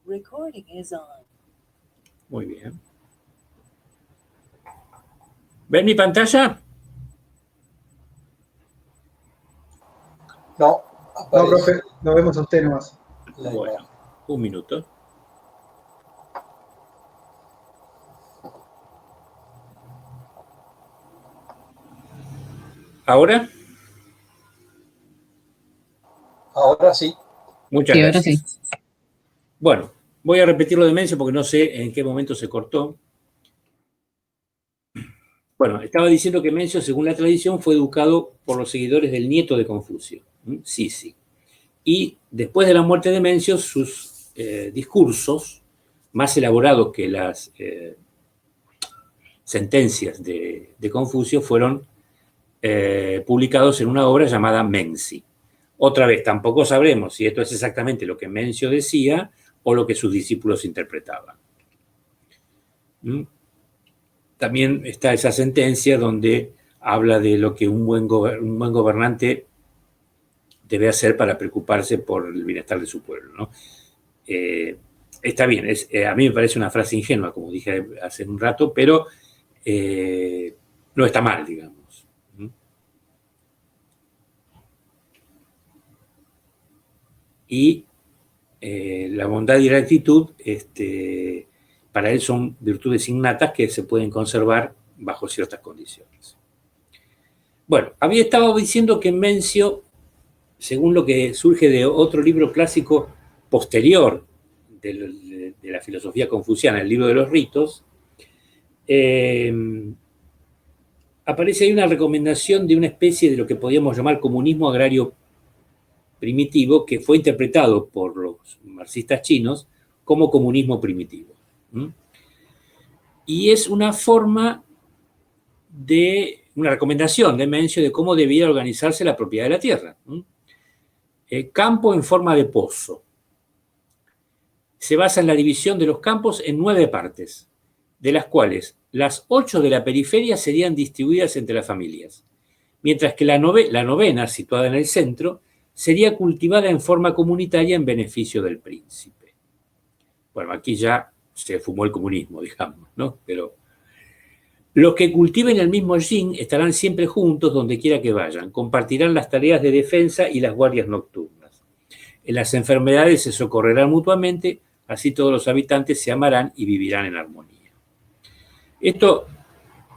Recording is on. Muy bien. ¿Ven mi pantalla? No, No, profe, lo vemos a usted nomás. Bueno, un minuto. ¿Ahora? Ahora sí. Muchas Sí, ahora gracias. sí. Bueno, voy a repetir lo de Mencio porque no sé en qué momento se cortó. Bueno, estaba diciendo que Mencio, según la tradición, fue educado por los seguidores del nieto de Confucio, Sisi. Y después de la muerte de Mencio, sus discursos, más elaborados que las sentencias de Confucio, fueron publicados en una obra llamada Menci. Otra vez, tampoco sabremos si esto es exactamente lo que Mencio decía o lo que sus discípulos interpretaban. También está esa sentencia donde habla de lo que un buen gobernante debe hacer para preocuparse por el bienestar de su pueblo, ¿no? Está bien, a mí me parece una frase ingenua, como dije hace un rato, pero no está mal, digamos. Y la bondad y la actitud, para él son virtudes innatas que se pueden conservar bajo ciertas condiciones. Bueno, había estado diciendo que Mencio, según lo que surge de otro libro clásico posterior de la filosofía confuciana, el libro de los ritos, aparece ahí una recomendación de una especie de lo que podríamos llamar comunismo agrario primitivo, que fue interpretado por los marxistas chinos como comunismo primitivo. Y es una forma de, una recomendación de Mencio de cómo debía organizarse la propiedad de la tierra. Campo en forma de pozo. Se basa en la división de los campos en 9 partes, de las cuales las 8 de la periferia serían distribuidas entre las familias, mientras que la novena, situada en el centro, sería cultivada en forma comunitaria en beneficio del príncipe. Bueno, aquí ya se fumó el comunismo, digamos, ¿no? Pero los que cultiven el mismo yin estarán siempre juntos donde quiera que vayan, compartirán las tareas de defensa y las guardias nocturnas. En las enfermedades se socorrerán mutuamente, así todos los habitantes se amarán y vivirán en armonía. Esto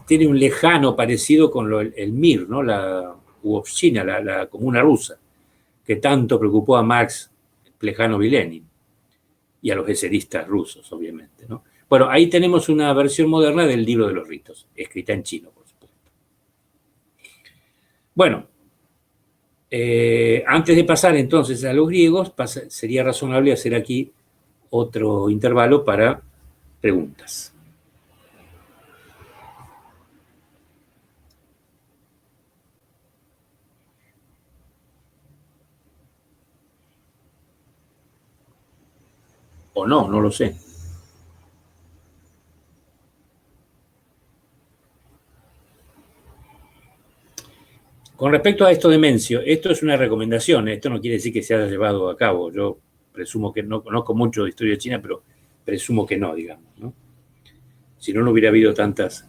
tiene un lejano parecido con el MIR, ¿no? La Uovchina, la comuna rusa, que tanto preocupó a Marx, Plejánov y Lenin, y a los eseristas rusos, obviamente, ¿no? Bueno, ahí tenemos una versión moderna del libro de los ritos, escrita en chino, por supuesto. Bueno, antes de pasar entonces a los griegos, sería razonable hacer aquí otro intervalo para preguntas. O no, no lo sé. Con respecto a esto de Mencio, esto es una recomendación, esto no quiere decir que se haya llevado a cabo. Yo presumo que no conozco mucho de historia china, pero presumo que no, digamos, ¿no? Si no, no hubiera habido tantas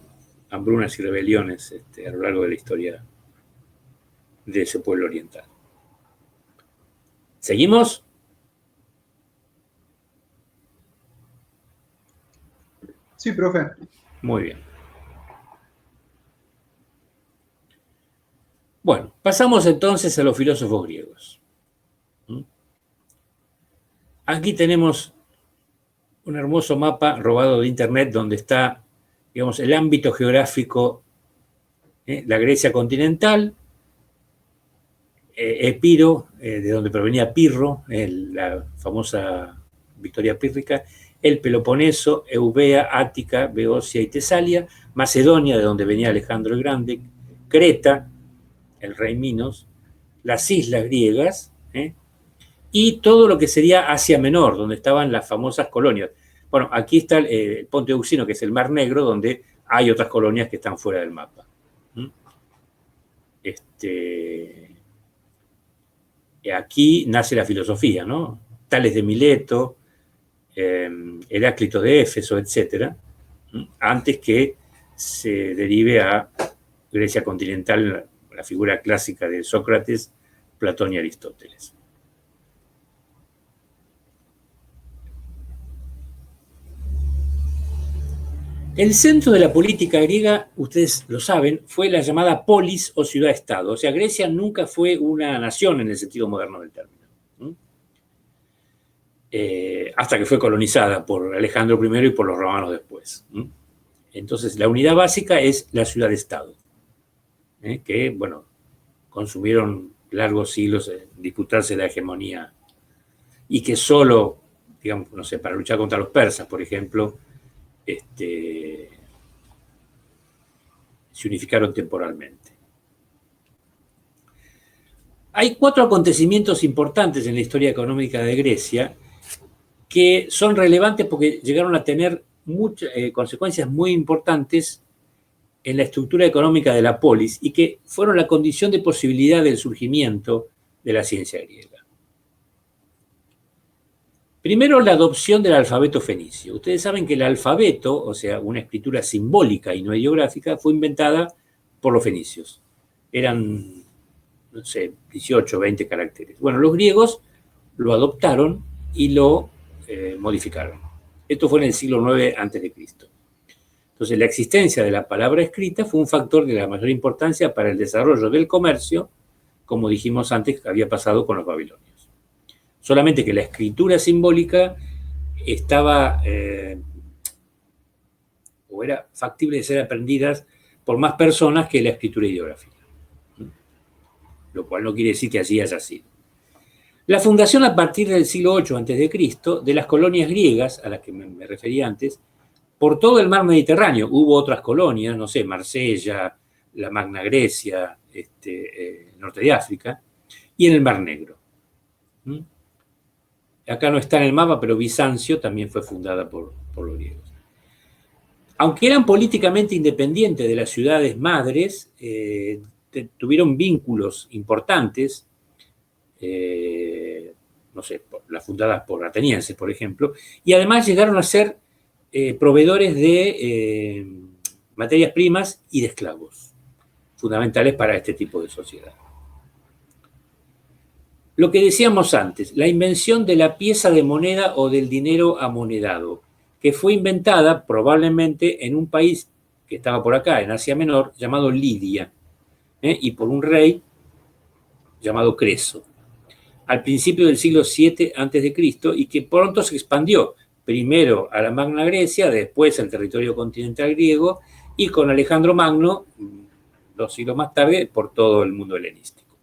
hambrunas y rebeliones a lo largo de la historia de ese pueblo oriental. ¿Seguimos? Sí, profe. Muy bien. Bueno, pasamos entonces a los filósofos griegos. Aquí tenemos un hermoso mapa robado de internet donde está, digamos, el ámbito geográfico, la Grecia continental, Epiro, de donde provenía Pirro, la famosa victoria pírrica, el Peloponeso, Eubea, Ática, Beocia y Tesalia, Macedonia, de donde venía Alejandro el Grande, Creta, el rey Minos, las islas griegas, y todo lo que sería Asia Menor, donde estaban las famosas colonias. Bueno, aquí está el Ponto Euxino, que es el Mar Negro, donde hay otras colonias que están fuera del mapa. Aquí nace la filosofía, ¿no? Tales de Mileto, Heráclito de Éfeso, etc., antes que se derive a Grecia continental, la figura clásica de Sócrates, Platón y Aristóteles. El centro de la política griega, ustedes lo saben, fue la llamada polis o ciudad-estado. O sea, Grecia nunca fue una nación en el sentido moderno del término. Hasta que fue colonizada por Alejandro I y por los romanos después. Entonces, la unidad básica es la ciudad-estado, que, bueno, consumieron largos siglos en disputarse la hegemonía y que solo, digamos, no sé, para luchar contra los persas, por ejemplo, se unificaron temporalmente. Hay 4 acontecimientos importantes en la historia económica de Grecia que son relevantes porque llegaron a tener consecuencias muy importantes en la estructura económica de la polis y que fueron la condición de posibilidad del surgimiento de la ciencia griega. Primero, la adopción del alfabeto fenicio. Ustedes saben que el alfabeto, o sea, una escritura simbólica y no ideográfica, fue inventada por los fenicios. Eran, no sé, 18 o 20 caracteres. Bueno, los griegos lo adoptaron y lo modificaron. Esto fue en el siglo IX a.C. Entonces, la existencia de la palabra escrita fue un factor de la mayor importancia para el desarrollo del comercio, como dijimos antes que había pasado con los babilonios. Solamente que la escritura simbólica estaba o era factible de ser aprendida por más personas que la escritura ideográfica. Lo cual no quiere decir que así haya sido. La fundación a partir del siglo VIII a.C. de las colonias griegas, a las que me referí antes, por todo el mar Mediterráneo. Hubo otras colonias, no sé, Marsella, la Magna Grecia, norte de África, y en el Mar Negro. Acá no está en el mapa, pero Bizancio también fue fundada por los griegos. Aunque eran políticamente independientes de las ciudades madres, tuvieron vínculos importantes, no sé, las fundadas por atenienses, por ejemplo, y además llegaron a ser proveedores de materias primas y de esclavos, fundamentales para este tipo de sociedad. Lo que decíamos antes, la invención de la pieza de moneda o del dinero amonedado, que fue inventada probablemente en un país que estaba por acá, en Asia Menor, llamado Lidia, y por un rey llamado Creso, al principio del siglo VII a.C., y que pronto se expandió, primero a la Magna Grecia, después al territorio continental griego, y con Alejandro Magno, 2 siglos más tarde, por todo el mundo helenístico.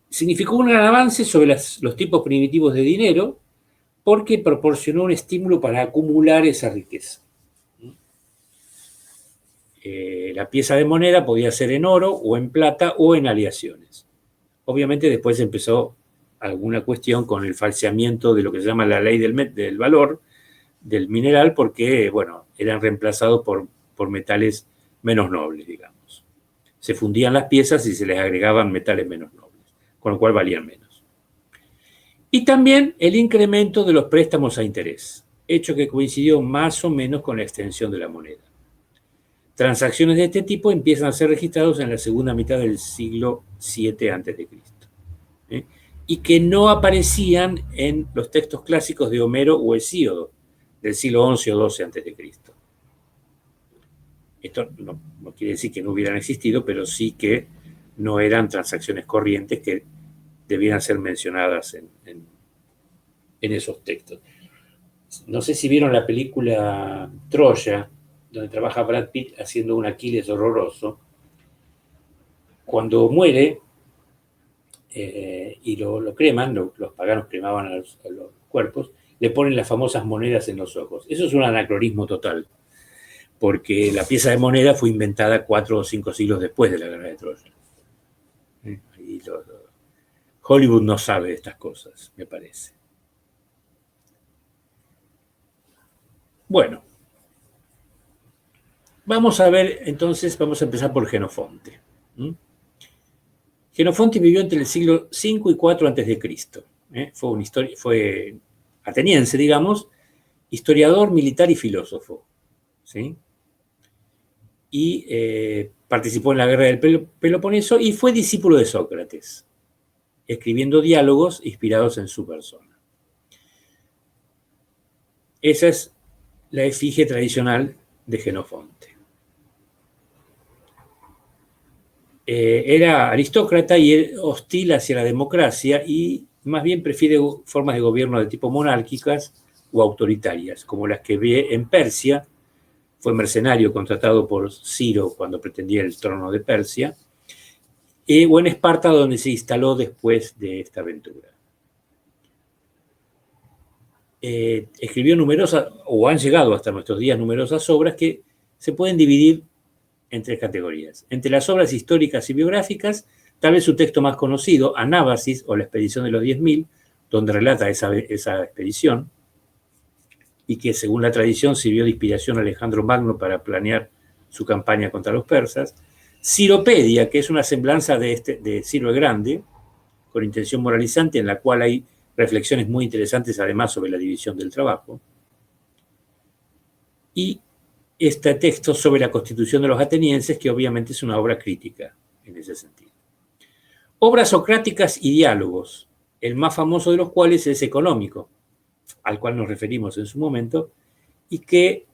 Significó un gran avance sobre los tipos primitivos de dinero porque proporcionó un estímulo para acumular esa riqueza. La pieza de moneda podía ser en oro o en plata o en aleaciones. Obviamente después empezó alguna cuestión con el falseamiento de lo que se llama la ley del valor del mineral porque, bueno, eran reemplazados por metales menos nobles, digamos. Se fundían las piezas y se les agregaban metales menos nobles, con lo cual valían menos. Y también el incremento de los préstamos a interés, hecho que coincidió más o menos con la extensión de la moneda. Transacciones de este tipo empiezan a ser registradas en la segunda mitad del siglo VII a.C. Y que no aparecían en los textos clásicos de Homero o Hesíodo del siglo XI o XII a.C. Esto no quiere decir que no hubieran existido, pero sí que no eran transacciones corrientes que debieran ser mencionadas en esos textos. No sé si vieron la película Troya, donde trabaja Brad Pitt haciendo un Aquiles horroroso. Cuando muere y lo creman, los paganos cremaban a los cuerpos, le ponen las famosas monedas en los ojos. Eso es un anacronismo total, porque la pieza de moneda fue inventada 4 o 5 siglos después de la guerra de Troya. Y Hollywood no sabe de estas cosas, me parece. Bueno, vamos a ver, entonces, vamos a empezar por Jenofonte. Jenofonte vivió entre el siglo V y IV a.C. fue ateniense, digamos, historiador, militar y filósofo, ¿sí? Y participó en la guerra del Peloponeso y fue discípulo de Sócrates, escribiendo diálogos inspirados en su persona. Esa es la efigie tradicional de Jenofonte. Era aristócrata y hostil hacia la democracia y más bien prefiere formas de gobierno de tipo monárquicas o autoritarias, como las que ve en Persia. Fue mercenario contratado por Ciro cuando pretendía el trono de Persia, o en Esparta, donde se instaló después de esta aventura. Escribió numerosas, o han llegado hasta nuestros días, numerosas obras que se pueden dividir en tres categorías. Entre las obras históricas y biográficas, tal vez su texto más conocido, Anábasis o la expedición de los 10.000, donde relata esa expedición, y que según la tradición sirvió de inspiración a Alejandro Magno para planear su campaña contra los persas. Ciropedia, que es una semblanza de Ciro el Grande, con intención moralizante, en la cual hay reflexiones muy interesantes además sobre la división del trabajo. Y este texto sobre la constitución de los atenienses, que obviamente es una obra crítica en ese sentido. Obras socráticas y diálogos, el más famoso de los cuales es Económico, al cual nos referimos en su momento, y que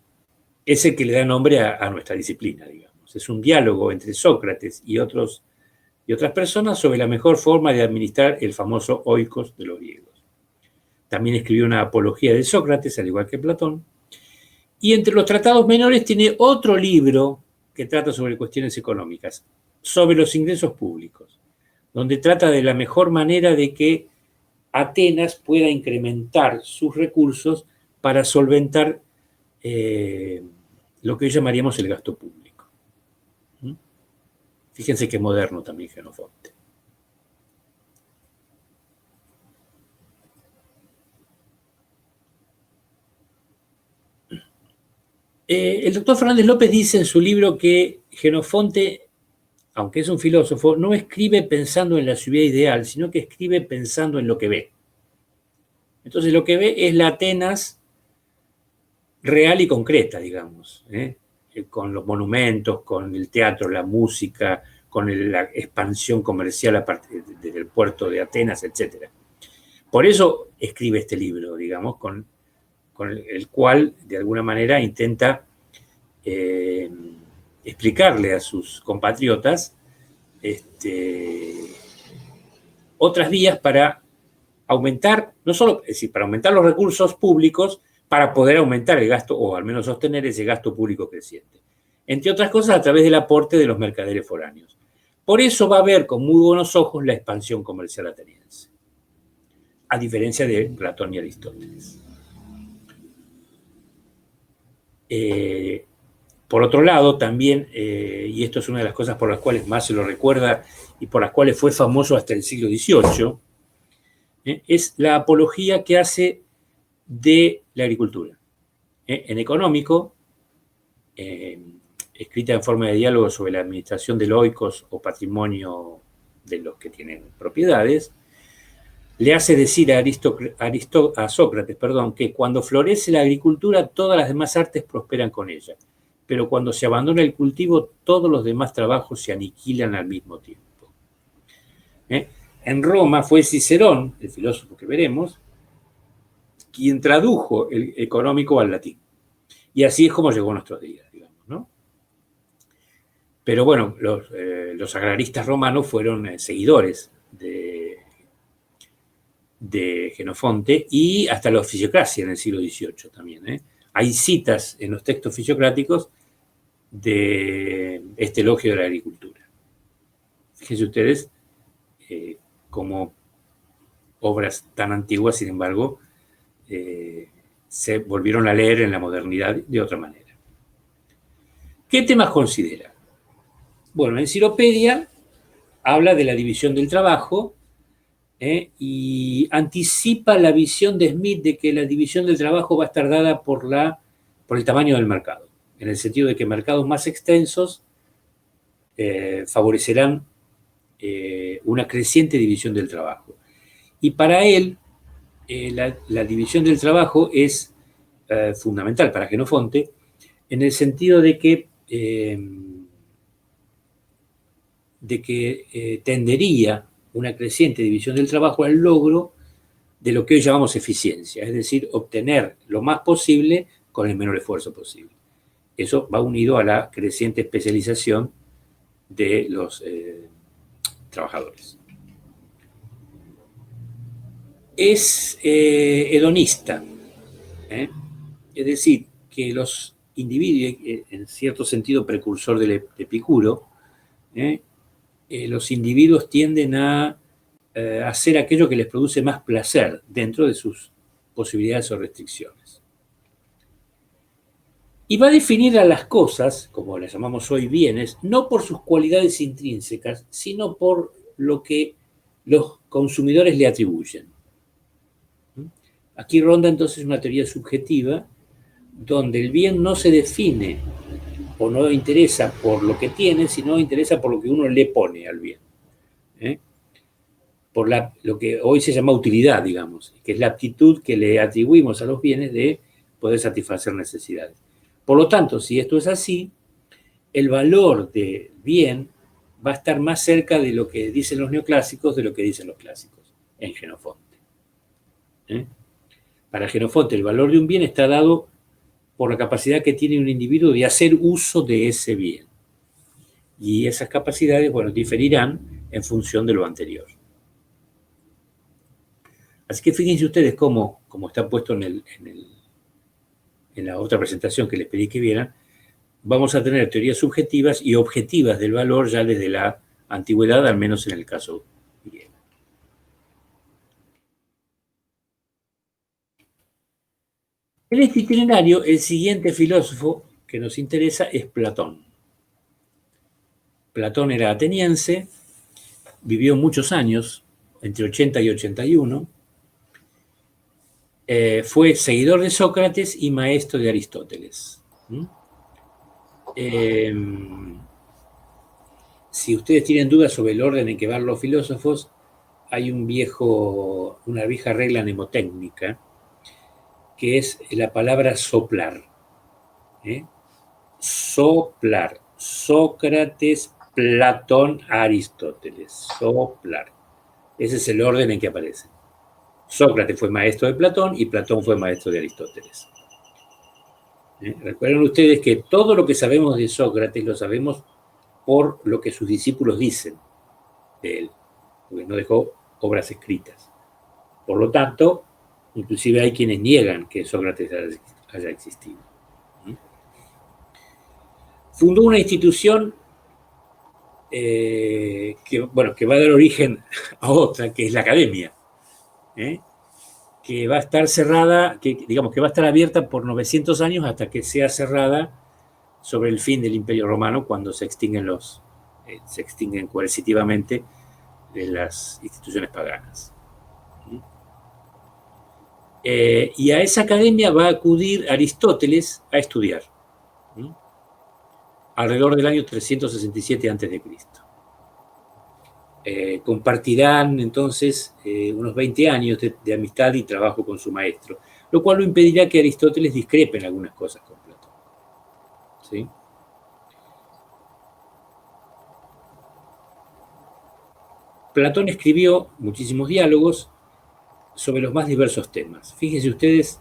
es el que le da nombre a nuestra disciplina, digamos. Es un diálogo entre Sócrates y otras personas sobre la mejor forma de administrar el famoso oikos de los griegos. También escribió una apología de Sócrates, al igual que Platón, y entre los tratados menores tiene otro libro que trata sobre cuestiones económicas, sobre los ingresos públicos, donde trata de la mejor manera de que Atenas pueda incrementar sus recursos para solventar lo que hoy llamaríamos el gasto público. Fíjense qué moderno también Jenofonte. El doctor Fernández López dice en su libro que Jenofonte, aunque es un filósofo, no escribe pensando en la ciudad ideal, sino que escribe pensando en lo que ve. Entonces lo que ve es la Atenas real y concreta, digamos, con los monumentos, con el teatro, la música, con la expansión comercial a partir del puerto de Atenas, etc. Por eso escribe este libro, digamos, con el cual de alguna manera intenta explicarle a sus compatriotas otras vías para aumentar, no solo, es decir, para aumentar los recursos públicos, para poder aumentar el gasto, o al menos sostener ese gasto público creciente. Entre otras cosas, a través del aporte de los mercaderes foráneos. Por eso va a ver con muy buenos ojos la expansión comercial ateniense, a diferencia de Platón y Aristóteles. Por otro lado, también, y esto es una de las cosas por las cuales más se lo recuerda y por las cuales fue famoso hasta el siglo XVIII, es la apología que hace de la agricultura. En Económico, escrita en forma de diálogo sobre la administración del oikos o patrimonio de los que tienen propiedades, le hace decir a Sócrates, que cuando florece la agricultura, todas las demás artes prosperan con ella, pero cuando se abandona el cultivo, todos los demás trabajos se aniquilan al mismo tiempo. En Roma fue Cicerón, el filósofo que veremos, quien tradujo el Económico al latín. Y así es como llegó a nuestros días, digamos, ¿no? Pero bueno, los agraristas romanos fueron seguidores de Jenofonte y hasta la fisiocracia en el siglo XVIII también. Hay citas en los textos fisiocráticos de este elogio de la agricultura. Fíjense ustedes cómo obras tan antiguas, sin embargo, se volvieron a leer en la modernidad de otra manera. ¿Qué temas considera? Bueno, en Ciropedia habla de la división del trabajo y anticipa la visión de Smith de que la división del trabajo va a estar dada por el tamaño del mercado, en el sentido de que mercados más extensos favorecerán una creciente división del trabajo. Y para él, la división del trabajo es fundamental para Jenofonte, en el sentido de que tendería una creciente división del trabajo al logro de lo que hoy llamamos eficiencia, es decir, obtener lo más posible con el menor esfuerzo posible. Eso va unido a la creciente especialización de los trabajadores. Es hedonista, es decir, que los individuos, en cierto sentido precursor de Epicuro, los individuos tienden a hacer aquello que les produce más placer dentro de sus posibilidades o restricciones. Y va a definir a las cosas, como las llamamos hoy bienes, no por sus cualidades intrínsecas, sino por lo que los consumidores le atribuyen. Aquí ronda entonces una teoría subjetiva donde el bien no se define o no interesa por lo que tiene, sino interesa por lo que uno le pone al bien. Por lo que hoy se llama utilidad, digamos, que es la aptitud que le atribuimos a los bienes de poder satisfacer necesidades. Por lo tanto, si esto es así, el valor del bien va a estar más cerca de lo que dicen los neoclásicos de lo que dicen los clásicos en Jenofonte. Para Jenofonte, el valor de un bien está dado por la capacidad que tiene un individuo de hacer uso de ese bien. Y esas capacidades, bueno, diferirán en función de lo anterior. Así que fíjense ustedes cómo está puesto en la otra presentación que les pedí que vieran, vamos a tener teorías subjetivas y objetivas del valor ya desde la antigüedad, al menos en el caso griego. En este itinerario, el siguiente filósofo que nos interesa es Platón. Platón era ateniense, vivió muchos años, entre 80 y 81, fue seguidor de Sócrates y maestro de Aristóteles. Si ustedes tienen dudas sobre el orden en que van los filósofos, hay una vieja regla mnemotécnica, que es la palabra soplar. Soplar. Sócrates, Platón, Aristóteles. Soplar. Ese es el orden en que aparece. Sócrates fue maestro de Platón y Platón fue maestro de Aristóteles. Recuerden ustedes que todo lo que sabemos de Sócrates lo sabemos por lo que sus discípulos dicen de él, porque no dejó obras escritas. Por lo tanto, inclusive hay quienes niegan que Sócrates haya existido. Fundó una institución que va a dar origen a otra, que es la academia, que va a estar cerrada, que va a estar abierta por 900 años hasta que sea cerrada sobre el fin del Imperio Romano, cuando se extinguen coercitivamente las instituciones paganas. Y a esa academia va a acudir Aristóteles a estudiar, alrededor del año 367 a.C. Compartirán entonces unos 20 años de amistad y trabajo con su maestro, lo cual no impedirá que Aristóteles discrepe en algunas cosas con Platón. ¿Sí? Platón escribió muchísimos diálogos sobre los más diversos temas. Fíjense ustedes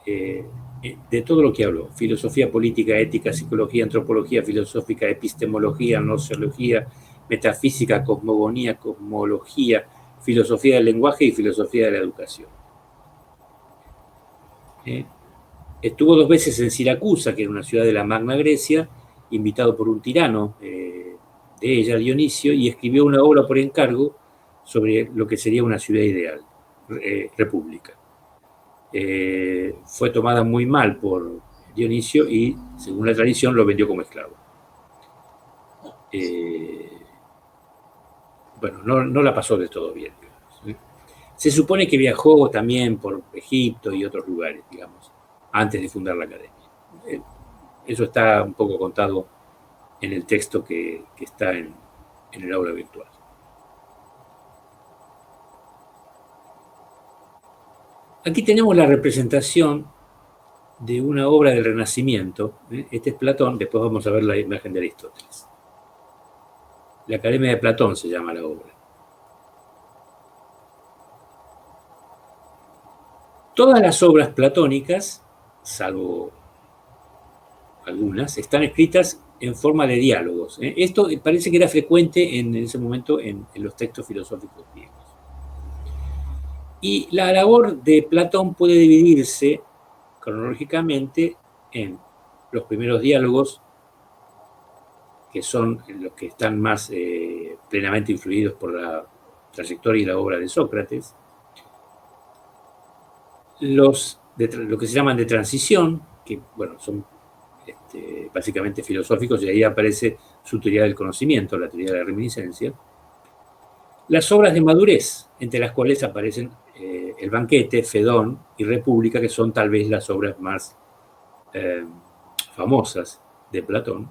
de todo lo que habló: filosofía política, ética, psicología, antropología filosófica, epistemología, gnoseología, metafísica, cosmogonía, cosmología, filosofía del lenguaje y filosofía de la educación. Estuvo 2 veces en Siracusa, que era una ciudad de la Magna Grecia, invitado por un tirano de ella, Dionisio, y escribió una obra por encargo sobre lo que sería una ciudad ideal, república. Fue tomada muy mal por Dionisio y, según la tradición, lo vendió como esclavo. No la pasó de todo bien, digamos. Se supone que viajó también por Egipto y otros lugares, digamos, antes de fundar la academia. Eso está un poco contado en el texto que está en el aula virtual. Aquí tenemos la representación de una obra del Renacimiento. Este es Platón, después vamos a ver la imagen de Aristóteles. La Academia de Platón se llama la obra. Todas las obras platónicas, salvo algunas, están escritas en forma de diálogos. Esto parece que era frecuente en ese momento en los textos filosóficos griegos. Y la labor de Platón puede dividirse cronológicamente en los primeros diálogos, que son los que están más plenamente influidos por la trayectoria y la obra de Sócrates, lo que se llaman de transición, que bueno, son básicamente filosóficos, y ahí aparece su teoría del conocimiento, la teoría de la reminiscencia. Las obras de madurez, entre las cuales aparecen El banquete, Fedón y República, que son tal vez las obras más famosas de Platón.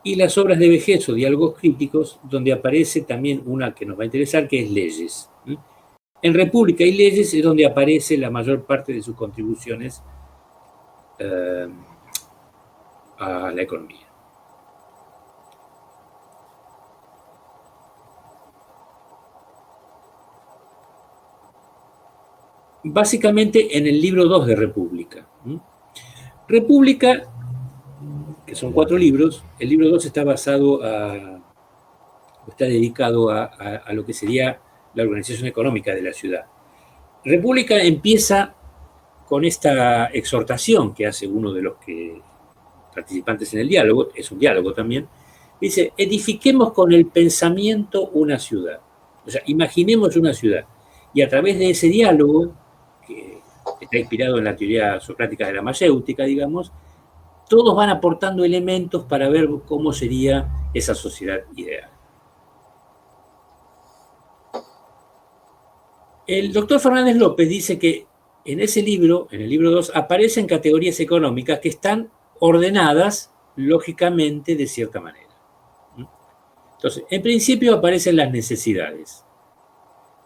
Y las obras de vejez o diálogos críticos, donde aparece también una que nos va a interesar, que es Leyes. En República y Leyes es donde aparece la mayor parte de sus contribuciones a la economía. Básicamente en el libro 2 de República. República, que son 4 libros, el libro 2 está dedicado a lo que sería la organización económica de la ciudad. República empieza con esta exhortación que hace uno de los participantes en el diálogo, es un diálogo también, dice: edifiquemos con el pensamiento una ciudad. O sea, imaginemos una ciudad. Y a través de ese diálogo, que está inspirado en la teoría socrática de la mayéutica, digamos, todos van aportando elementos para ver cómo sería esa sociedad ideal. El doctor Fernández López dice que en ese libro, en el libro 2, aparecen categorías económicas que están ordenadas lógicamente de cierta manera. Entonces, en principio aparecen las necesidades.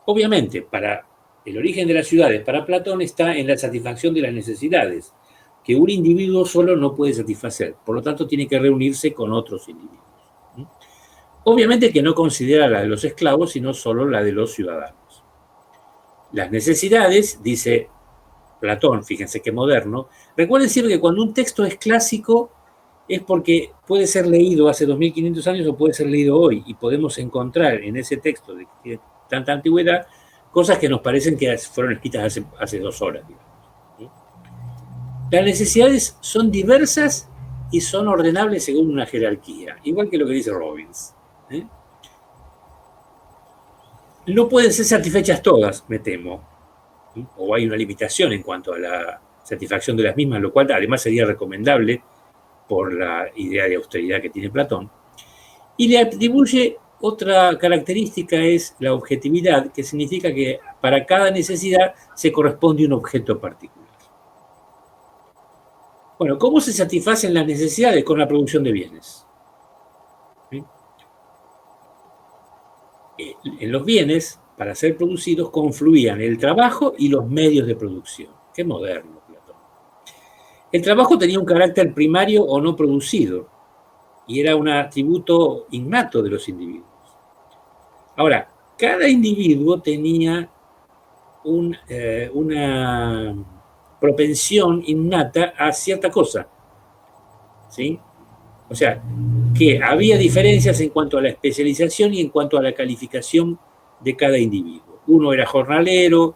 Obviamente, para el origen de las ciudades, para Platón, está en la satisfacción de las necesidades, que un individuo solo no puede satisfacer. Por lo tanto, tiene que reunirse con otros individuos. Obviamente que no considera la de los esclavos, sino solo la de los ciudadanos. Las necesidades, dice Platón, fíjense qué moderno. Recuerden siempre que cuando un texto es clásico es porque puede ser leído hace 2500 años o puede ser leído hoy, y podemos encontrar en ese texto de tanta antigüedad cosas que nos parecen que fueron escritas hace 2 horas. Digamos. Las necesidades son diversas y son ordenables según una jerarquía, igual que lo que dice Robbins. No pueden ser satisfechas todas, me temo, o hay una limitación en cuanto a la satisfacción de las mismas, lo cual además sería recomendable por la idea de austeridad que tiene Platón, y le atribuye otra característica, es la objetividad, que significa que para cada necesidad se corresponde un objeto particular. Bueno, ¿cómo se satisfacen las necesidades? Con la producción de bienes. En los bienes, para ser producidos, confluían el trabajo y los medios de producción. Qué moderno, Platón. El trabajo tenía un carácter primario o no producido, y era un atributo innato de los individuos. Ahora, cada individuo tenía una propensión innata a cierta cosa, ¿sí? O sea, que había diferencias en cuanto a la especialización y en cuanto a la calificación de cada individuo. Uno era jornalero,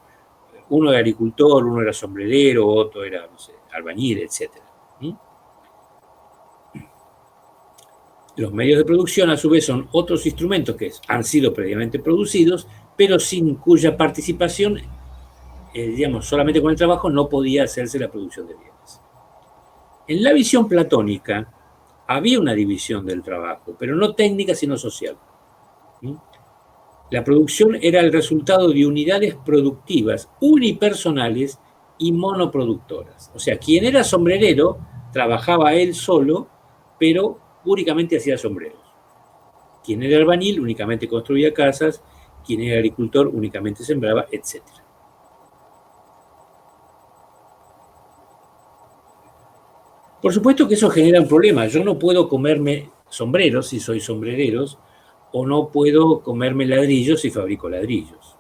uno era agricultor, uno era sombrerero, otro era, no sé, albañil, etc. Los medios de producción, a su vez, son otros instrumentos que han sido previamente producidos, pero sin cuya participación, digamos, solamente con el trabajo no podía hacerse la producción de bienes. En la visión platónica había una división del trabajo, pero no técnica, sino social. La producción era el resultado de unidades productivas unipersonales y monoproductoras. O sea, quien era sombrerero trabajaba él solo, pero únicamente hacía sombreros. Quien era albañil únicamente construía casas, quien era agricultor únicamente sembraba, etc. Por supuesto que eso genera un problema. Yo no puedo comerme sombreros si soy sombrereros, o no puedo comerme ladrillos si fabrico ladrillos.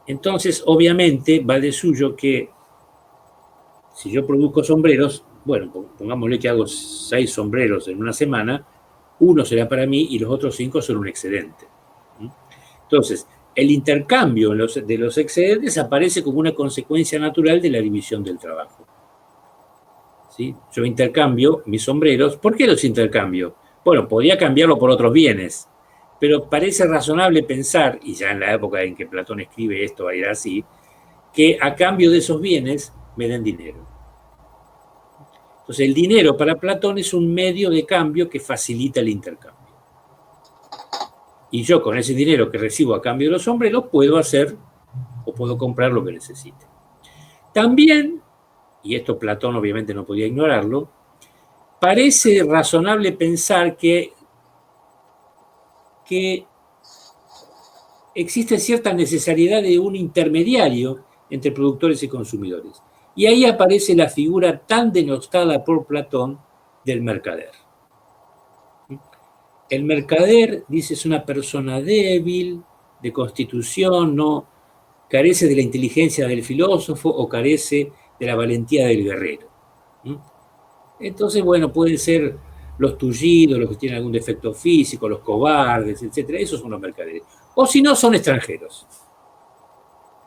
Entonces, obviamente, va de suyo que si yo produzco sombreros, bueno, pongámosle que hago 6 sombreros en una semana, uno será para mí y los otros 5 son un excedente. Entonces, el intercambio de los excedentes aparece como una consecuencia natural de la división del trabajo. ¿Sí? Yo intercambio mis sombreros. ¿Por qué los intercambio? Bueno, podía cambiarlo por otros bienes, pero parece razonable pensar, y ya en la época en que Platón escribe esto era así, que a cambio de esos bienes me den dinero. Entonces, el dinero para Platón es un medio de cambio que facilita el intercambio. Y yo con ese dinero que recibo a cambio de los sombreros puedo hacer o puedo comprar lo que necesite. También, y esto Platón obviamente no podía ignorarlo, parece razonable pensar que existe cierta necesidad de un intermediario entre productores y consumidores. Y ahí aparece la figura tan denostada por Platón del mercader. El mercader, dice, es una persona débil, de constitución, no carece de la inteligencia del filósofo o carece de la valentía del guerrero. Entonces, bueno, pueden ser los tullidos, los que tienen algún defecto físico, los cobardes, etc. Esos son los mercaderes. O si no, son extranjeros.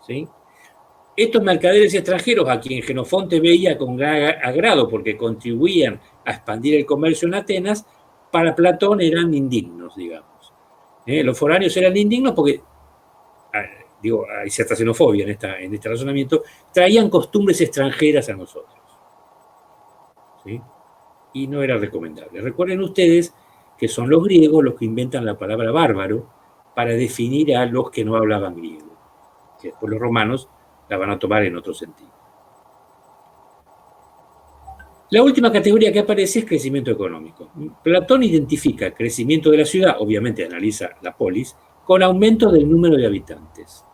¿Sí? Estos mercaderes extranjeros, a quien Jenofonte veía con agrado porque contribuían a expandir el comercio en Atenas, para Platón eran indignos, digamos. Los foráneos eran indignos porque, digo, hay cierta xenofobia en este razonamiento, traían costumbres extranjeras a nosotros. ¿Sí? Y no era recomendable. Recuerden ustedes que son los griegos los que inventan la palabra bárbaro para definir a los que no hablaban griego, que después los romanos la van a tomar en otro sentido. La última categoría que aparece es crecimiento económico. Platón identifica crecimiento de la ciudad, obviamente analiza la polis, con aumento del número de habitantes.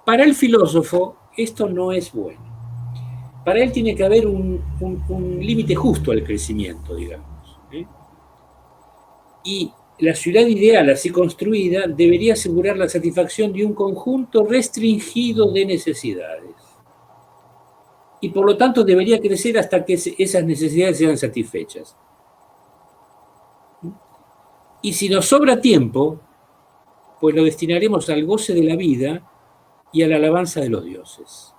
Para el filósofo, esto no es bueno. Para él tiene que haber un límite justo al crecimiento, digamos. Y la ciudad ideal, así construida, debería asegurar la satisfacción de un conjunto restringido de necesidades. Y por lo tanto debería crecer hasta que esas necesidades sean satisfechas. Y si nos sobra tiempo, pues lo destinaremos al goce de la vida y a la alabanza de los dioses.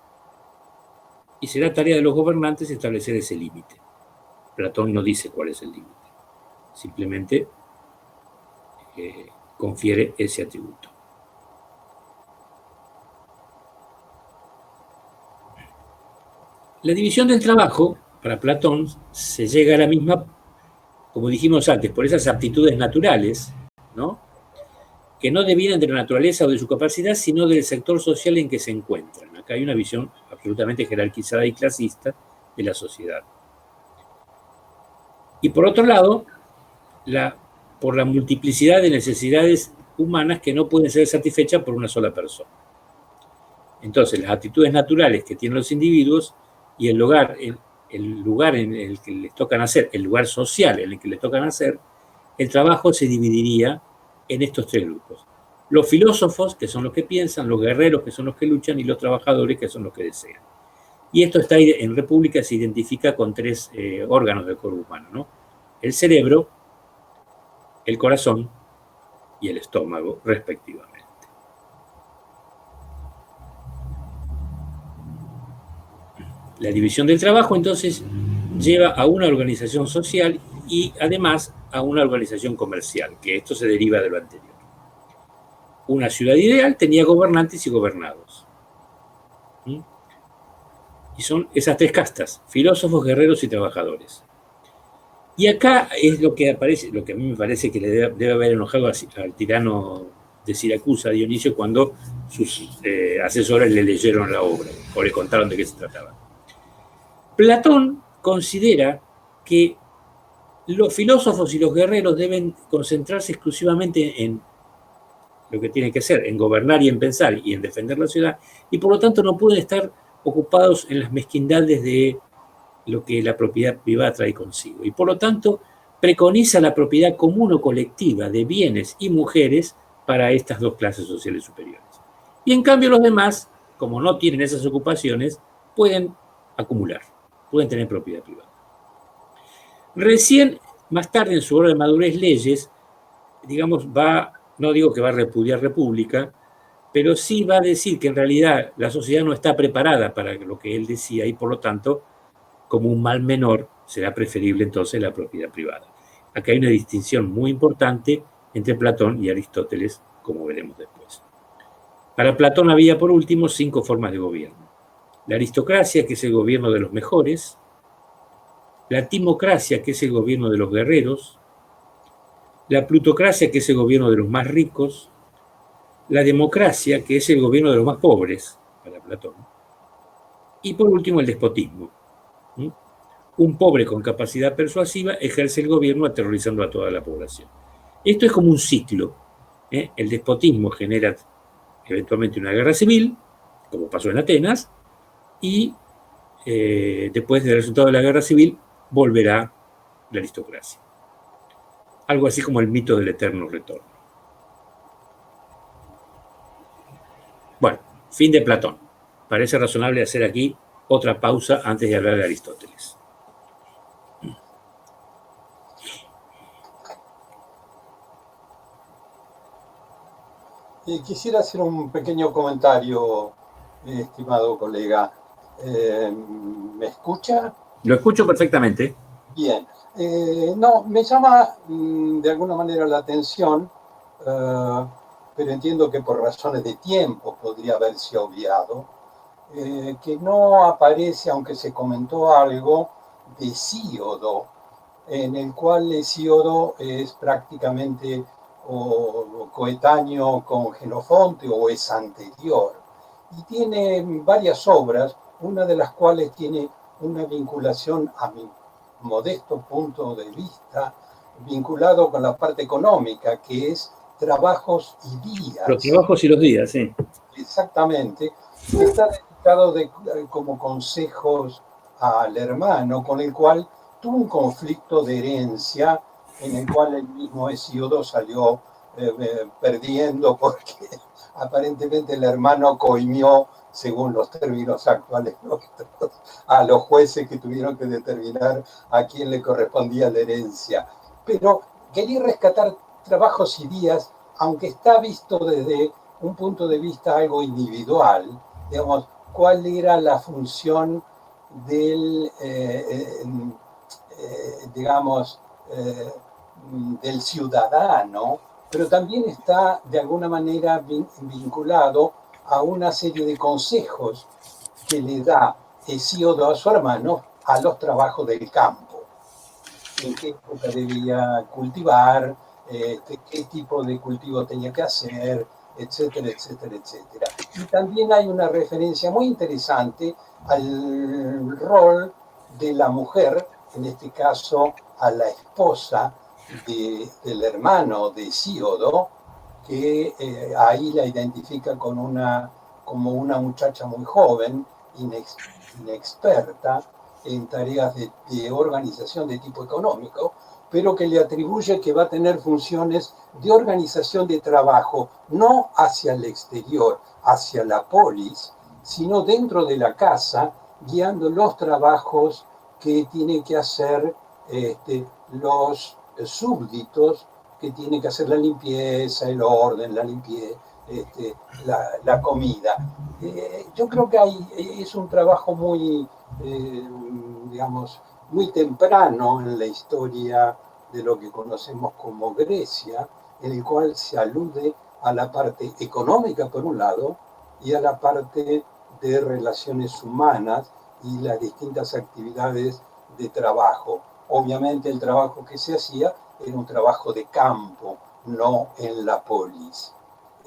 Y será tarea de los gobernantes establecer ese límite. Platón no dice cuál es el límite. Simplemente confiere ese atributo. La división del trabajo, para Platón, se llega a la misma, como dijimos antes, por esas aptitudes naturales, ¿no? Que no devienen de la naturaleza o de su capacidad, sino del sector social en que se encuentran. Acá hay una visión absolutamente jerarquizada y clasista de la sociedad. Y por otro lado, por la multiplicidad de necesidades humanas que no pueden ser satisfechas por una sola persona. Entonces, las aptitudes naturales que tienen los individuos y el lugar en el que les toca nacer, el lugar social en el que les toca nacer, el trabajo se dividiría en estos 3 grupos. Los filósofos, que son los que piensan, los guerreros, que son los que luchan, y los trabajadores, que son los que desean. Y esto está en República, se identifica con 3 órganos del cuerpo humano, ¿no? El cerebro, el corazón y el estómago, respectivamente. La división del trabajo, entonces, lleva a una organización social y, además, a una organización comercial, que esto se deriva de lo anterior. Una ciudad ideal tenía gobernantes y gobernados. Y son esas 3 castas: filósofos, guerreros y trabajadores. Y acá es lo que aparece, lo que a mí me parece que le debe haber enojado al tirano de Siracusa, Dionisio, cuando sus asesores le leyeron la obra o le contaron de qué se trataba. Platón considera que los filósofos y los guerreros deben concentrarse exclusivamente en lo que tienen que hacer, en gobernar y en pensar y en defender la ciudad, y por lo tanto no pueden estar ocupados en las mezquindades de lo que la propiedad privada trae consigo. Y por lo tanto, preconiza la propiedad común o colectiva de bienes y mujeres para estas dos clases sociales superiores. Y en cambio los demás, como no tienen esas ocupaciones, pueden acumular, pueden tener propiedad privada. Recién, más tarde en su obra de Madurez Leyes, digamos, no digo que va a repudiar República, pero sí va a decir que en realidad la sociedad no está preparada para lo que él decía y por lo tanto, como un mal menor, será preferible entonces la propiedad privada. Acá hay una distinción muy importante entre Platón y Aristóteles, como veremos después. Para Platón había, por último, 5 formas de gobierno. La aristocracia, que es el gobierno de los mejores, la timocracia, que es el gobierno de los guerreros, la plutocracia, que es el gobierno de los más ricos, la democracia, que es el gobierno de los más pobres, para Platón, y por último el despotismo. Un pobre con capacidad persuasiva ejerce el gobierno aterrorizando a toda la población. Esto es como un ciclo. El despotismo genera eventualmente una guerra civil, como pasó en Atenas, y después del resultado de la guerra civil volverá la aristocracia. Algo así como el mito del eterno retorno. Bueno, fin de Platón. Parece razonable hacer aquí otra pausa antes de hablar de Aristóteles. Quisiera hacer un pequeño comentario, estimado colega. ¿Me escucha? Lo escucho perfectamente. Bien. No, me llama de alguna manera la atención, pero entiendo que por razones de tiempo podría haberse obviado, que no aparece, aunque se comentó algo, de Hesíodo, en el cual Hesíodo es prácticamente o coetáneo con Jenofonte o es anterior. Y tiene varias obras, una de las cuales tiene una vinculación, a mi modesto punto de vista, vinculado con la parte económica, que es Trabajos y Días. Los trabajos y los días, sí. Exactamente. Está dedicado como consejos al hermano, con el cual tuvo un conflicto de herencia en el cual el mismo Hesíodo salió perdiendo porque aparentemente el hermano coimió, según los términos actuales nuestros, a los jueces que tuvieron que determinar a quién le correspondía la herencia. Pero quería rescatar Trabajos y Días, aunque está visto desde un punto de vista algo individual, digamos, cuál era la función del, del ciudadano, pero también está de alguna manera vinculado a una serie de consejos que le da Hesíodo a su hermano a los trabajos del campo. En qué época debía cultivar, qué tipo de cultivo tenía que hacer, etcétera, etcétera, etcétera. Y también hay una referencia muy interesante al rol de la mujer, en este caso a la esposa del hermano de Hesíodo, que ahí la identifica como una muchacha muy joven, inexperta en tareas de organización de tipo económico, pero que le atribuye que va a tener funciones de organización de trabajo, no hacia el exterior, hacia la polis, sino dentro de la casa, guiando los trabajos que tienen que hacer los súbditos, que tienen que hacer la limpieza, el orden, la comida. Yo creo que es un trabajo muy, digamos, muy temprano en la historia de lo que conocemos como Grecia, en el cual se alude a la parte económica por un lado y a la parte de relaciones humanas y las distintas actividades de trabajo. Obviamente el trabajo que se hacía era un trabajo de campo, no en la polis.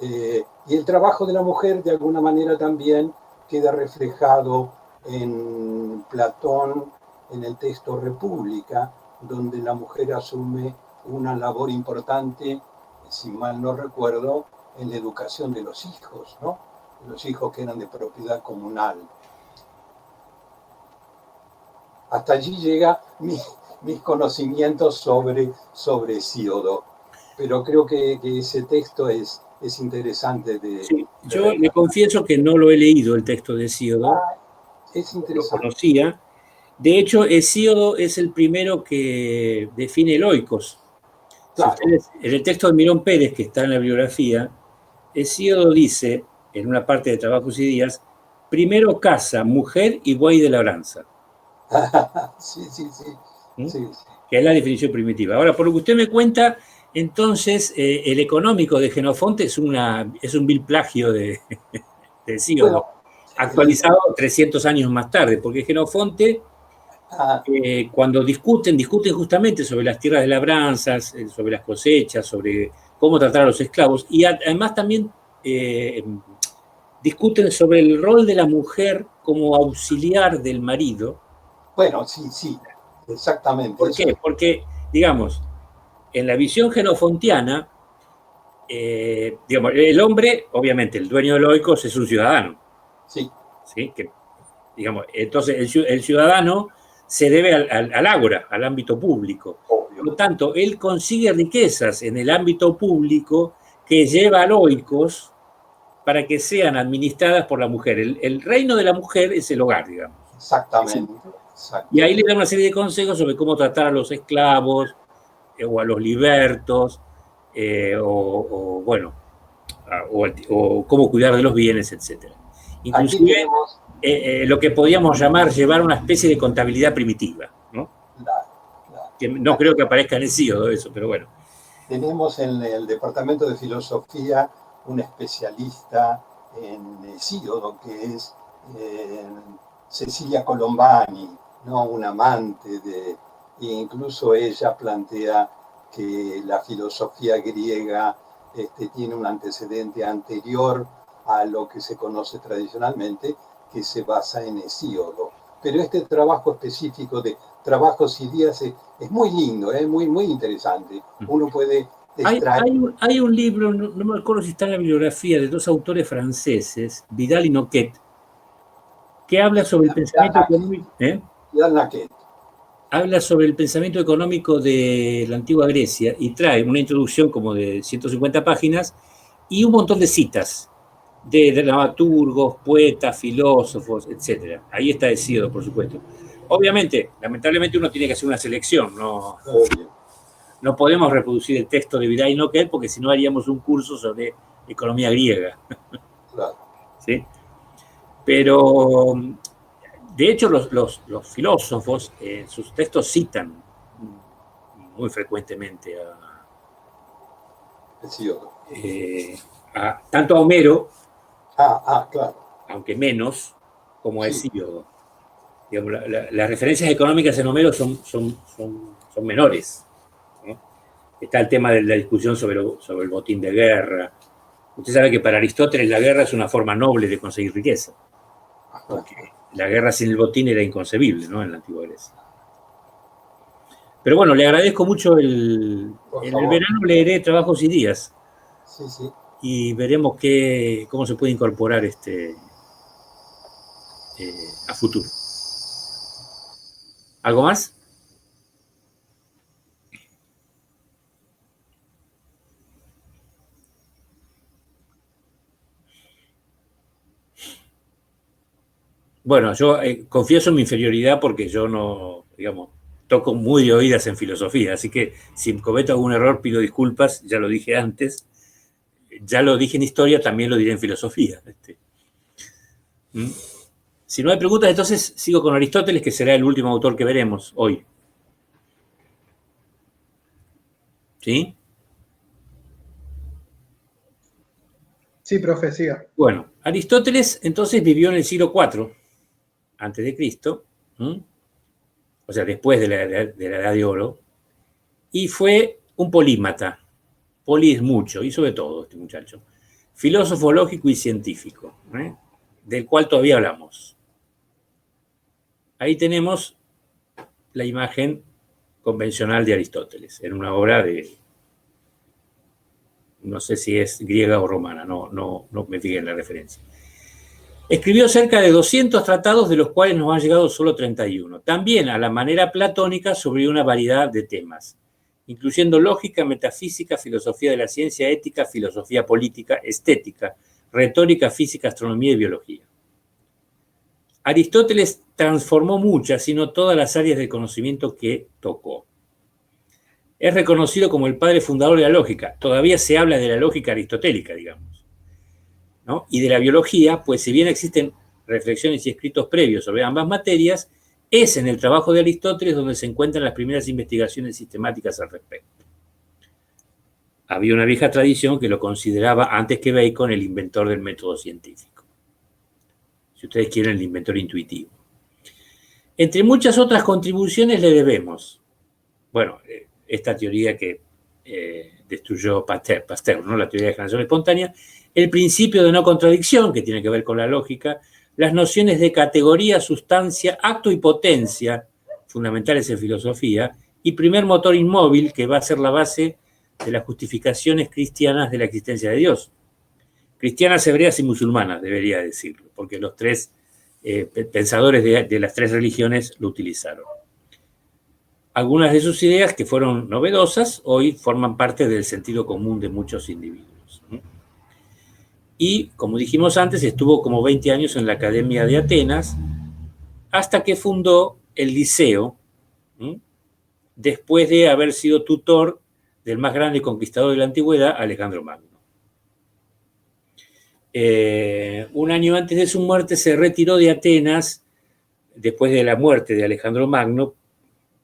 Y el trabajo de la mujer de alguna manera también queda reflejado en Platón, en el texto República, donde la mujer asume una labor importante, si mal no recuerdo, en la educación de los hijos, ¿no? Los hijos que eran de propiedad comunal. hasta allí llega mis conocimientos sobre Hesíodo. Pero creo que ese texto es interesante Sí, yo le confieso que no lo he leído, el texto de Hesíodo. Es Lo interesante. conocía. De hecho, Hesíodo es el primero que define el oikos. Claro. Si ustedes, en el texto de Mirón Pérez, que está en la bibliografía, Hesíodo dice, en una parte de Trabajos y Días, primero casa, mujer y buey de labranza. Sí, sí, sí. ¿Mm? Sí, sí. Que es la definición primitiva. Ahora, por lo que usted me cuenta, entonces el económico de Jenofonte es un vil plagio de Hesíodo, Bueno, actualizado 300 años más tarde, porque Jenofonte, cuando discuten justamente sobre las tierras de labranzas, sobre las cosechas, sobre cómo tratar a los esclavos, y además también discuten sobre el rol de la mujer como auxiliar del marido. Bueno, sí, sí, exactamente. ¿Por qué? Porque, digamos, en la visión genofontiana, digamos, el hombre, obviamente, el dueño del oikos es un ciudadano. Sí. ¿Sí? Que, digamos, entonces el ciudadano se debe al ágora, al ámbito público. Obvio. Por lo tanto, él consigue riquezas en el ámbito público que lleva al oikos para que sean administradas por la mujer. El reino de la mujer es el hogar, digamos. Exactamente. Y ahí le da una serie de consejos sobre cómo tratar a los esclavos o a los libertos, bueno, o cómo cuidar de los bienes, etc. Inclusive tenemos, lo que podríamos llamar llevar una especie de contabilidad primitiva, ¿no? Que no creo que aparezca en Hesíodo eso, pero bueno. Tenemos en el departamento de filosofía un especialista en Hesíodo, que es Cecilia Colombani, ¿no? Un amante e incluso ella plantea que la filosofía griega tiene un antecedente anterior a lo que se conoce tradicionalmente, que se basa en Hesíodo. Pero este trabajo específico de Trabajos y Días es muy lindo, muy, muy interesante. Uno puede extraer... Hay un libro, no me acuerdo si está en la bibliografía, de dos autores franceses, Vidal y Noquet, que habla sobre el pensamiento económico. Habla sobre el pensamiento económico de la antigua Grecia y trae una introducción como de 150 páginas y un montón de citas de dramaturgos, poetas, filósofos, etc. Ahí está Hesíodo, por supuesto. Obviamente, lamentablemente uno tiene que hacer una selección, no podemos reproducir el texto de Vidal y Noquet porque si no haríamos un curso sobre economía griega. Claro. ¿Sí? Pero, de hecho, los filósofos en sus textos citan muy frecuentemente tanto a Homero, claro, aunque menos, como a Hesíodo. Digamos, las referencias económicas en Homero son menores, ¿no? Está el tema de la discusión sobre el botín de guerra. Usted sabe que para Aristóteles la guerra es una forma noble de conseguir riqueza, porque la guerra sin el botín era inconcebible, ¿no? En la antigua Grecia. Pero bueno, le agradezco mucho en el verano leeré Trabajos y Días. Sí, sí. Y veremos cómo se puede incorporar a futuro. ¿Algo más? Bueno, yo confieso mi inferioridad porque yo no, digamos, toco muy de oídas en filosofía, así que si cometo algún error pido disculpas, ya lo dije antes, ya lo dije en historia, también lo diré en filosofía. Si no hay preguntas, entonces sigo con Aristóteles, que será el último autor que veremos hoy. ¿Sí? Sí, profe, siga. Bueno, Aristóteles entonces vivió en el siglo IV antes de Cristo, o sea, después de la Edad de Oro, y fue un polímata. Poli es mucho, hizo de todo este muchacho. Filósofo lógico y científico, del cual todavía hablamos. Ahí tenemos la imagen convencional de Aristóteles, en una obra no sé si es griega o romana, no me fijé en la referencia. Escribió cerca de 200 tratados, de los cuales nos han llegado solo 31. También a la manera platónica sobre una variedad de temas, incluyendo lógica, metafísica, filosofía de la ciencia, ética, filosofía política, estética, retórica, física, astronomía y biología. Aristóteles transformó muchas, si no todas las áreas del conocimiento que tocó. Es reconocido como el padre fundador de la lógica. Todavía se habla de la lógica aristotélica, digamos, ¿no? Y de la biología, pues si bien existen reflexiones y escritos previos sobre ambas materias, es en el trabajo de Aristóteles donde se encuentran las primeras investigaciones sistemáticas al respecto. Había una vieja tradición que lo consideraba, antes que Bacon, el inventor del método científico. Si ustedes quieren, el inventor intuitivo. Entre muchas otras contribuciones le debemos, bueno, esta teoría que destruyó Pasteur, ¿no? La teoría de generación espontánea, el principio de no contradicción, que tiene que ver con la lógica, las nociones de categoría, sustancia, acto y potencia, fundamentales en filosofía, y primer motor inmóvil, que va a ser la base de las justificaciones cristianas de la existencia de Dios. Cristianas, hebreas y musulmanas, debería decirlo, porque los tres pensadores de las tres religiones lo utilizaron. Algunas de sus ideas, que fueron novedosas, hoy forman parte del sentido común de muchos individuos. Y, como dijimos antes, estuvo como 20 años en la Academia de Atenas, hasta que fundó el Liceo, después de haber sido tutor del más grande conquistador de la antigüedad, Alejandro Magno. Un año antes de su muerte se retiró de Atenas, después de la muerte de Alejandro Magno,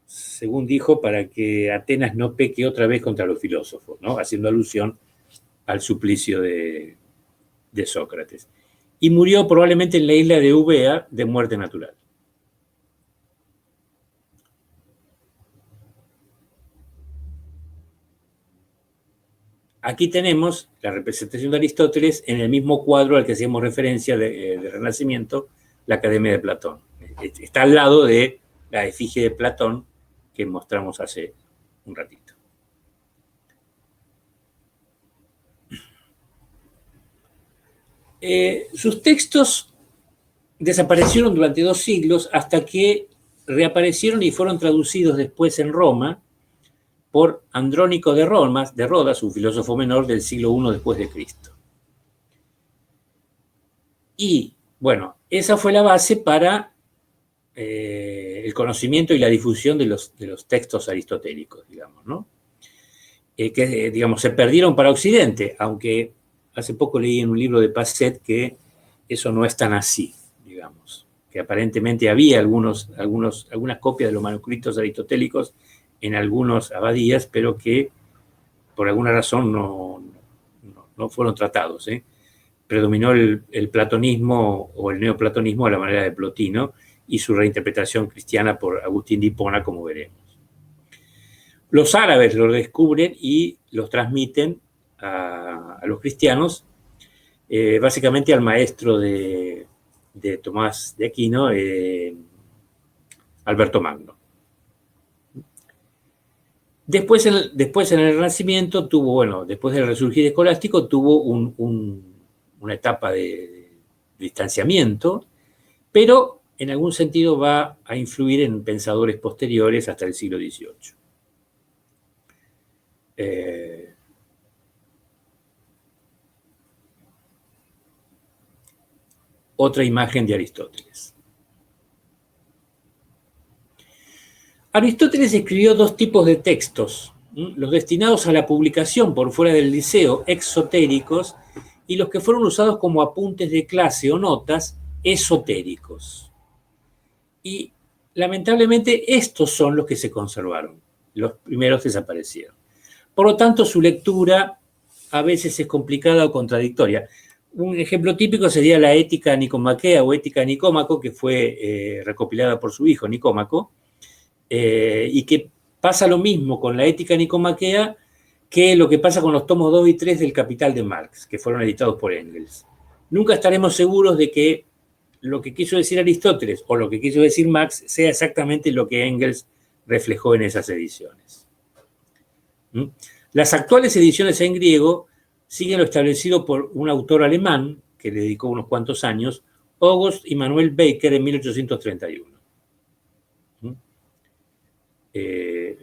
según dijo, para que Atenas no peque otra vez contra los filósofos, ¿no? Haciendo alusión al suplicio de Sócrates. Y murió probablemente en la isla de Eubea de muerte natural. Aquí tenemos la representación de Aristóteles en el mismo cuadro al que hacíamos referencia de Renacimiento, la Academia de Platón. Está al lado de la efigie de Platón que mostramos hace un ratito. Sus textos desaparecieron durante 2 siglos hasta que reaparecieron y fueron traducidos después en Roma por Andrónico de Rodas, un filósofo menor del siglo I después de Cristo. Y, bueno, esa fue la base para el conocimiento y la difusión de los textos aristotélicos, digamos, ¿no? Que, digamos, se perdieron para Occidente, aunque hace poco leí en un libro de Passet que eso no es tan así, digamos, que aparentemente había algunas copias de los manuscritos aristotélicos en algunas abadías, pero que por alguna razón no fueron tratados. Predominó el platonismo o el neoplatonismo a la manera de Plotino y su reinterpretación cristiana por Agustín de Hipona, como veremos. Los árabes los descubren y los transmiten a los cristianos, básicamente al maestro de Tomás de Aquino, Alberto Magno. Después en el Renacimiento después del resurgir escolástico, tuvo una etapa de distanciamiento, pero en algún sentido va a influir en pensadores posteriores hasta el siglo XVIII. Otra imagen de Aristóteles. Aristóteles escribió 2 tipos de textos, los destinados a la publicación por fuera del liceo, exotéricos, y los que fueron usados como apuntes de clase o notas, esotéricos. Y lamentablemente estos son los que se conservaron, los primeros desaparecieron. Por lo tanto, su lectura a veces es complicada o contradictoria. Un ejemplo típico sería la Ética Nicomaquea o Ética Nicómaco, que fue recopilada por su hijo Nicómaco, y que pasa lo mismo con la Ética Nicomaquea que lo que pasa con los tomos 2 y 3 del Capital de Marx, que fueron editados por Engels. Nunca estaremos seguros de que lo que quiso decir Aristóteles o lo que quiso decir Marx sea exactamente lo que Engels reflejó en esas ediciones. Las actuales ediciones en griego siguen lo establecido por un autor alemán que le dedicó unos cuantos años, August Immanuel Baker en 1831.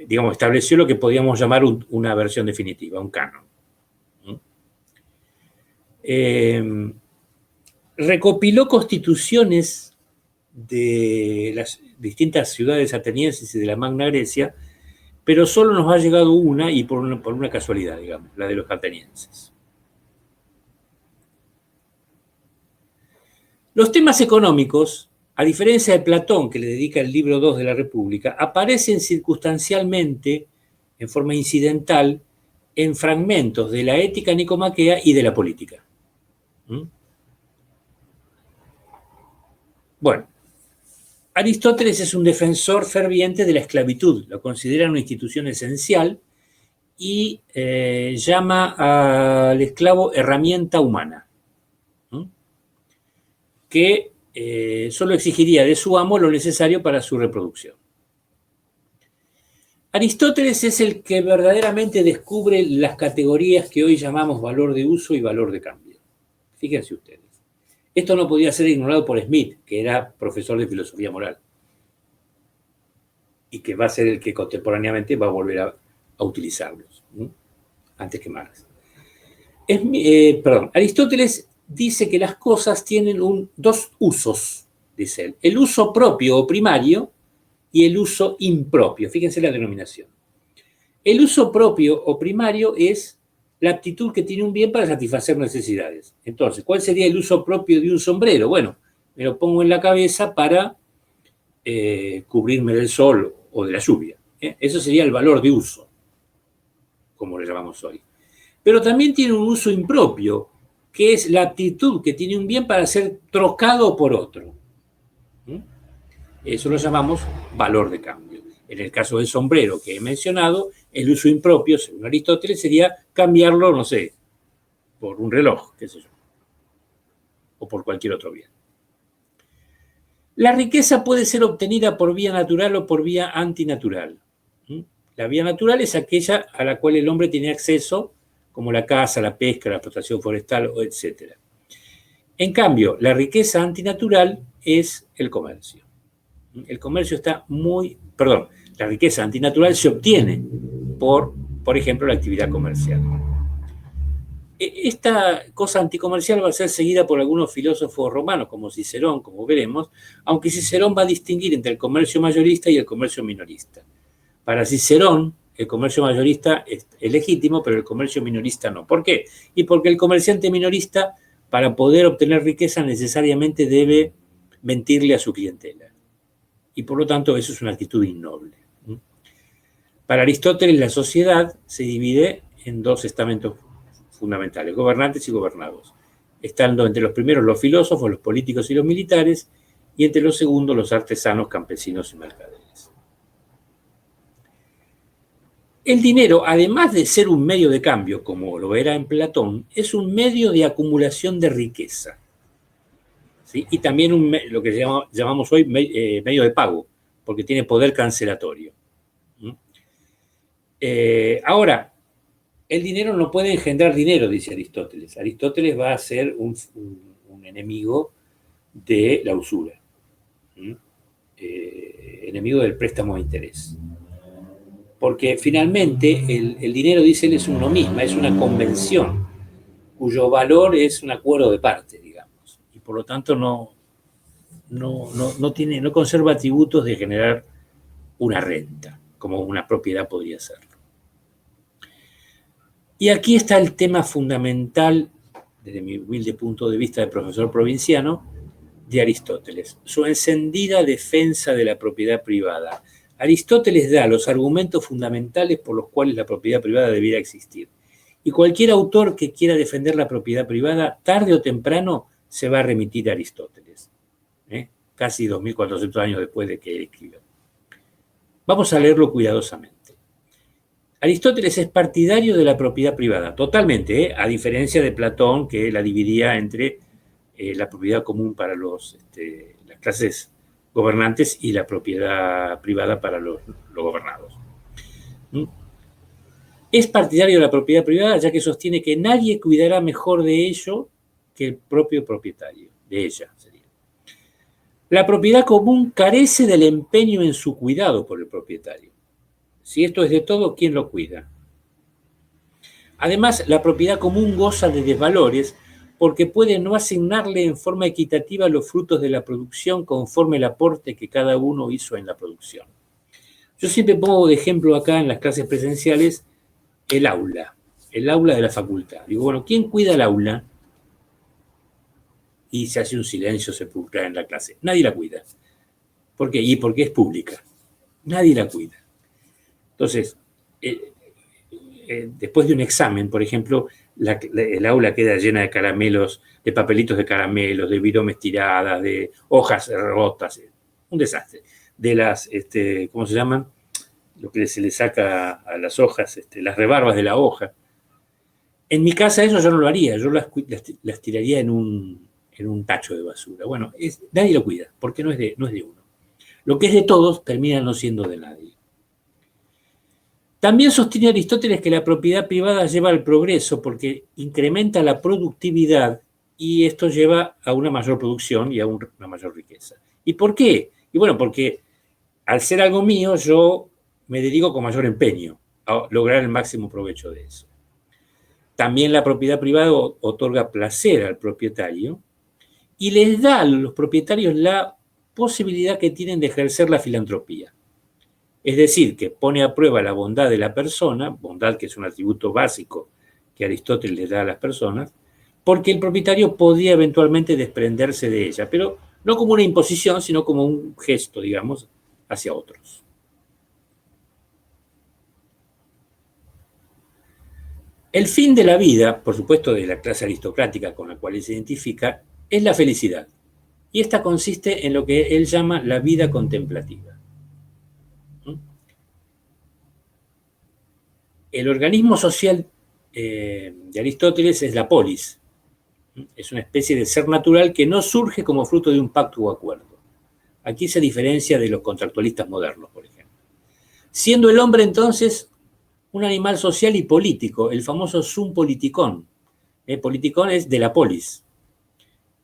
Digamos, estableció lo que podíamos llamar una versión definitiva, un canon. Recopiló constituciones de las distintas ciudades atenienses y de la Magna Grecia, pero solo nos ha llegado una, y por una casualidad, digamos, la de los atenienses. Los temas económicos, a diferencia de Platón, que le dedica el libro 2 de la República, aparecen circunstancialmente, en forma incidental, en fragmentos de la ética nicomaquea y de la política. Bueno, Aristóteles es un defensor ferviente de la esclavitud, lo considera una institución esencial y llama al esclavo herramienta humana, que solo exigiría de su amo lo necesario para su reproducción. Aristóteles es el que verdaderamente descubre las categorías que hoy llamamos valor de uso y valor de cambio. Fíjense ustedes. Esto no podía ser ignorado por Smith, que era profesor de filosofía moral, y que va a ser el que contemporáneamente va a volver a utilizarlos, antes que Marx. Aristóteles dice que las cosas tienen dos usos, dice él. El uso propio o primario y el uso impropio. Fíjense la denominación. El uso propio o primario es la aptitud que tiene un bien para satisfacer necesidades. Entonces, ¿cuál sería el uso propio de un sombrero? Bueno, me lo pongo en la cabeza para cubrirme del sol o de la lluvia. Eso sería el valor de uso, como le llamamos hoy. Pero también tiene un uso impropio, que es la aptitud que tiene un bien para ser trocado por otro. Eso lo llamamos valor de cambio. En el caso del sombrero que he mencionado, el uso impropio, según Aristóteles, sería cambiarlo, no sé, por un reloj, qué sé yo, o por cualquier otro bien. La riqueza puede ser obtenida por vía natural o por vía antinatural. La vía natural es aquella a la cual el hombre tiene acceso, como la caza, la pesca, la explotación forestal, etc. En cambio, la riqueza antinatural es el comercio. El comercio está la riqueza antinatural se obtiene por ejemplo, la actividad comercial. Esta cosa anticomercial va a ser seguida por algunos filósofos romanos, como Cicerón, como veremos, aunque Cicerón va a distinguir entre el comercio mayorista y el comercio minorista. Para Cicerón, el comercio mayorista es legítimo, pero el comercio minorista no. ¿Por qué? Y porque el comerciante minorista, para poder obtener riqueza, necesariamente debe mentirle a su clientela. Y por lo tanto, eso es una actitud innoble. Para Aristóteles, la sociedad se divide en dos estamentos fundamentales, gobernantes y gobernados, estando entre los primeros los filósofos, los políticos y los militares, y entre los segundos los artesanos, campesinos y mercaderes. El dinero, además de ser un medio de cambio, como lo era en Platón, es un medio de acumulación de riqueza. ¿Sí? Y también lo que llamamos hoy medio de pago, porque tiene poder cancelatorio. Ahora, el dinero no puede engendrar dinero, dice Aristóteles. Aristóteles va a ser un enemigo de la usura, enemigo del préstamo a interés. Porque finalmente el dinero, dice él, es uno misma, es una convención, cuyo valor es un acuerdo de parte, digamos. Y por lo tanto no conserva atributos de generar una renta, como una propiedad podría ser. Y aquí está el tema fundamental, desde mi humilde punto de vista de profesor provinciano, de Aristóteles, su encendida defensa de la propiedad privada. Aristóteles da los argumentos fundamentales por los cuales la propiedad privada debiera existir. Y cualquier autor que quiera defender la propiedad privada, tarde o temprano, se va a remitir a Aristóteles, casi 2.400 años después de que él escribió. Vamos a leerlo cuidadosamente. Aristóteles es partidario de la propiedad privada, totalmente, a diferencia de Platón, que la dividía entre la propiedad común para las clases gobernantes y la propiedad privada para los gobernados. Es partidario de la propiedad privada, ya que sostiene que nadie cuidará mejor de ello que el propio propietario, de ella sería. La propiedad común carece del empeño en su cuidado por el propietario. Si esto es de todo, ¿quién lo cuida? Además, la propiedad común goza de desvalores porque puede no asignarle en forma equitativa los frutos de la producción conforme el aporte que cada uno hizo en la producción. Yo siempre pongo de ejemplo acá en las clases presenciales el aula de la facultad. Digo, bueno, ¿quién cuida el aula? Y se hace un silencio sepulcral en la clase. Nadie la cuida. ¿Por qué? Y porque es pública. Nadie la cuida. Entonces, después de un examen, por ejemplo, el aula queda llena de caramelos, de papelitos de caramelos, de viromes tiradas, de hojas rotas, un desastre. De las, ¿cómo se llaman? Lo que se le saca a las hojas, las rebarbas de la hoja. En mi casa eso yo no lo haría, yo las tiraría en un tacho de basura. Bueno, nadie lo cuida, porque no es de uno. Lo que es de todos termina no siendo de nadie. También sostiene Aristóteles que la propiedad privada lleva al progreso porque incrementa la productividad y esto lleva a una mayor producción y a una mayor riqueza. ¿Y por qué? Y bueno, porque al ser algo mío yo me dedico con mayor empeño a lograr el máximo provecho de eso. También la propiedad privada otorga placer al propietario y les da a los propietarios la posibilidad que tienen de ejercer la filantropía. Es decir, que pone a prueba la bondad de la persona, bondad que es un atributo básico que Aristóteles le da a las personas, porque el propietario podía eventualmente desprenderse de ella, pero no como una imposición, sino como un gesto, digamos, hacia otros. El fin de la vida, por supuesto de la clase aristocrática con la cual él se identifica, es la felicidad. Y esta consiste en lo que él llama la vida contemplativa. El organismo social de Aristóteles es la polis. Es una especie de ser natural que no surge como fruto de un pacto o acuerdo. Aquí se diferencia de los contractualistas modernos, por ejemplo. Siendo el hombre entonces un animal social y político, el famoso sum politikon. Politikon es de la polis,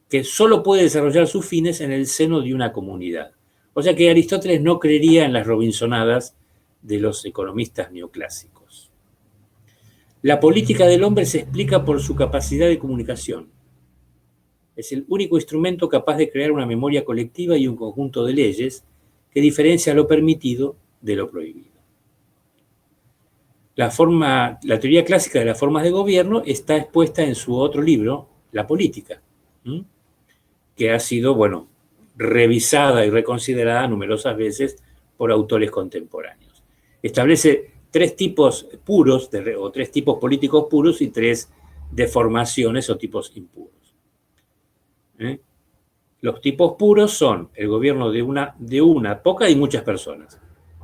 que solo puede desarrollar sus fines en el seno de una comunidad. O sea que Aristóteles no creería en las robinsonadas de los economistas neoclásicos. La política del hombre se explica por su capacidad de comunicación. Es el único instrumento capaz de crear una memoria colectiva y un conjunto de leyes que diferencia lo permitido de lo prohibido. La teoría clásica de las formas de gobierno está expuesta en su otro libro, La política, que ha sido, bueno, revisada y reconsiderada numerosas veces por autores contemporáneos. Establece tres tipos puros, o tres tipos políticos puros y tres deformaciones o tipos impuros. Los tipos puros son el gobierno de una, poca y muchas personas.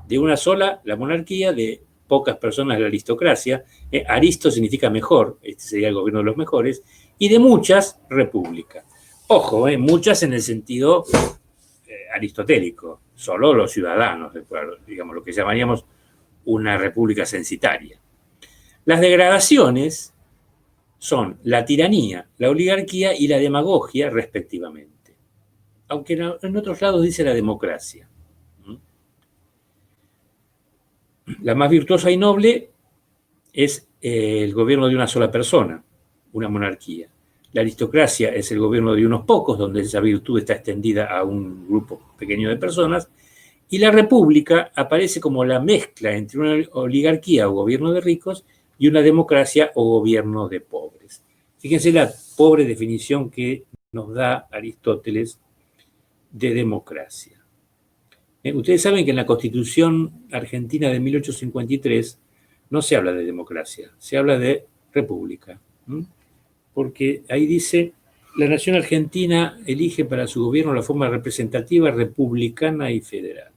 De una sola, la monarquía, de pocas personas, la aristocracia. Aristo significa mejor, este sería el gobierno de los mejores. Y de muchas, república. Ojo, muchas en el sentido aristotélico, solo los ciudadanos, digamos, lo que llamaríamos una república censitaria. Las degradaciones son la tiranía, la oligarquía y la demagogia, respectivamente. Aunque en otros lados dice la democracia. La más virtuosa y noble es el gobierno de una sola persona, una monarquía. La aristocracia es el gobierno de unos pocos, donde esa virtud está extendida a un grupo pequeño de personas, y la república aparece como la mezcla entre una oligarquía o gobierno de ricos y una democracia o gobierno de pobres. Fíjense la pobre definición que nos da Aristóteles de democracia. Ustedes saben que en la Constitución Argentina de 1853 no se habla de democracia, se habla de república. Porque ahí dice, la nación argentina elige para su gobierno la forma representativa, republicana y federal.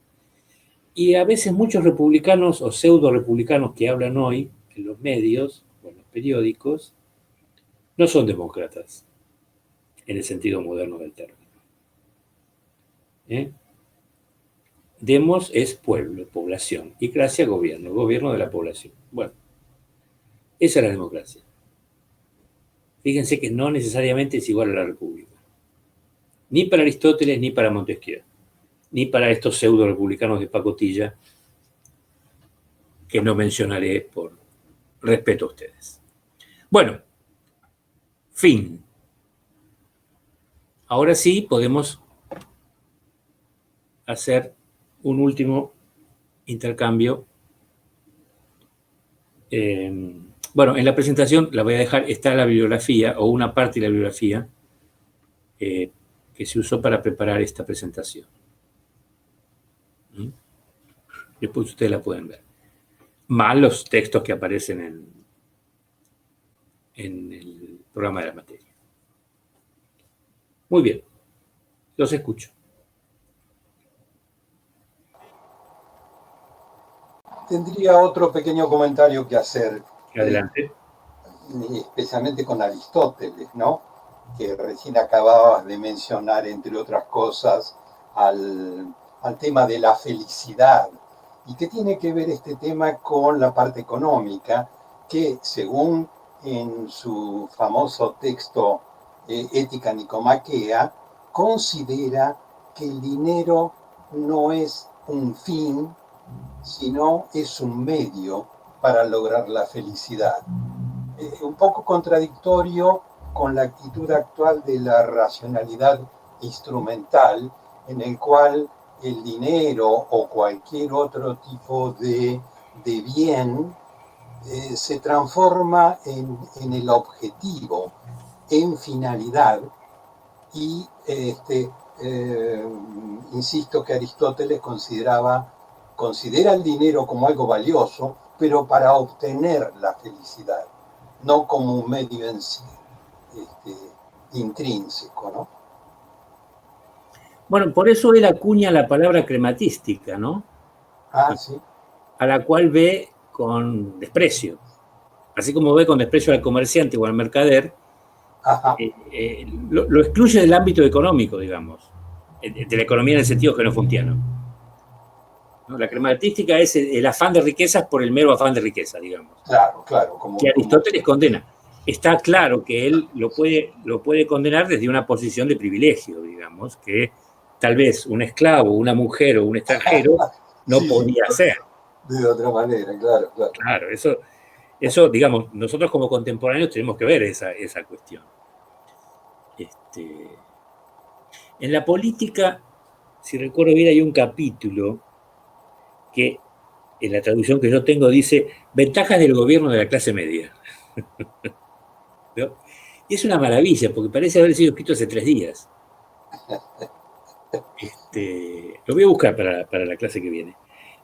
Y a veces muchos republicanos o pseudo republicanos que hablan hoy en los medios o en los periódicos no son demócratas en el sentido moderno del término. Demos es pueblo, población, y cracia gobierno, gobierno de la población. Bueno, esa es la democracia. Fíjense que no necesariamente es igual a la república. ni para Aristóteles ni para Montesquieu, ni para estos pseudo republicanos de pacotilla que no mencionaré por respeto a ustedes. Bueno, fin. Ahora sí podemos hacer un último intercambio. Bueno, en la presentación la voy a dejar, está la bibliografía o una parte de la bibliografía que se usó para preparar esta presentación. Después ustedes la pueden ver. Más los textos que aparecen en el programa de la materia. Muy bien, los escucho. Tendría otro pequeño comentario que hacer. Adelante. Especialmente con Aristóteles, ¿no? Que recién acababas de mencionar, entre otras cosas, al tema de la felicidad. ¿Y qué tiene que ver este tema con la parte económica? Que según en su famoso texto Ética Nicomaquea, considera que el dinero no es un fin, sino es un medio para lograr la felicidad. Un poco contradictorio con la actitud actual de la racionalidad instrumental, en el cual el dinero o cualquier otro tipo de bien se transforma en el objetivo, en finalidad, y insisto que Aristóteles considera el dinero como algo valioso, pero para obtener la felicidad, no como un medio en sí, intrínseco, ¿no? Bueno, por eso él acuña la palabra crematística, ¿no? Ah, sí. A la cual ve con desprecio. Así como ve con desprecio al comerciante o al mercader, lo excluye del ámbito económico, digamos, de la economía en el sentido genofontiano. ¿No? La crematística es el afán de riquezas por el mero afán de riqueza, digamos. Claro. Que Aristóteles condena. Está claro que él lo puede condenar desde una posición de privilegio, digamos, que tal vez un esclavo, una mujer o un extranjero no sí, podía hacer. De otra manera, claro. Claro, eso, digamos, nosotros como contemporáneos tenemos que ver esa cuestión. En la política, si recuerdo bien, hay un capítulo que en la traducción que yo tengo dice ventajas del gobierno de la clase media. ¿No? Y es una maravilla, porque parece haber sido escrito hace 3 días. Lo voy a buscar para la clase que viene.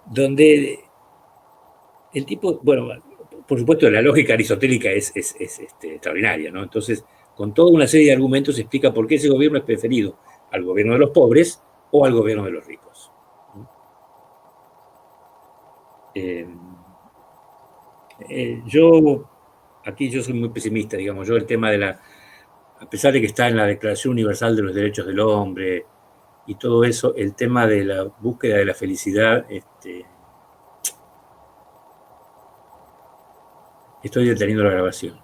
Donde el tipo, bueno, por supuesto la lógica aristotélica es extraordinaria, ¿no? Entonces, con toda una serie de argumentos explica por qué ese gobierno es preferido al gobierno de los pobres o al gobierno de los ricos. Yo soy muy pesimista, digamos, yo el tema de a pesar de que está en la Declaración Universal de los Derechos del Hombre y todo eso, el tema de la búsqueda de la felicidad, estoy deteniendo la grabación.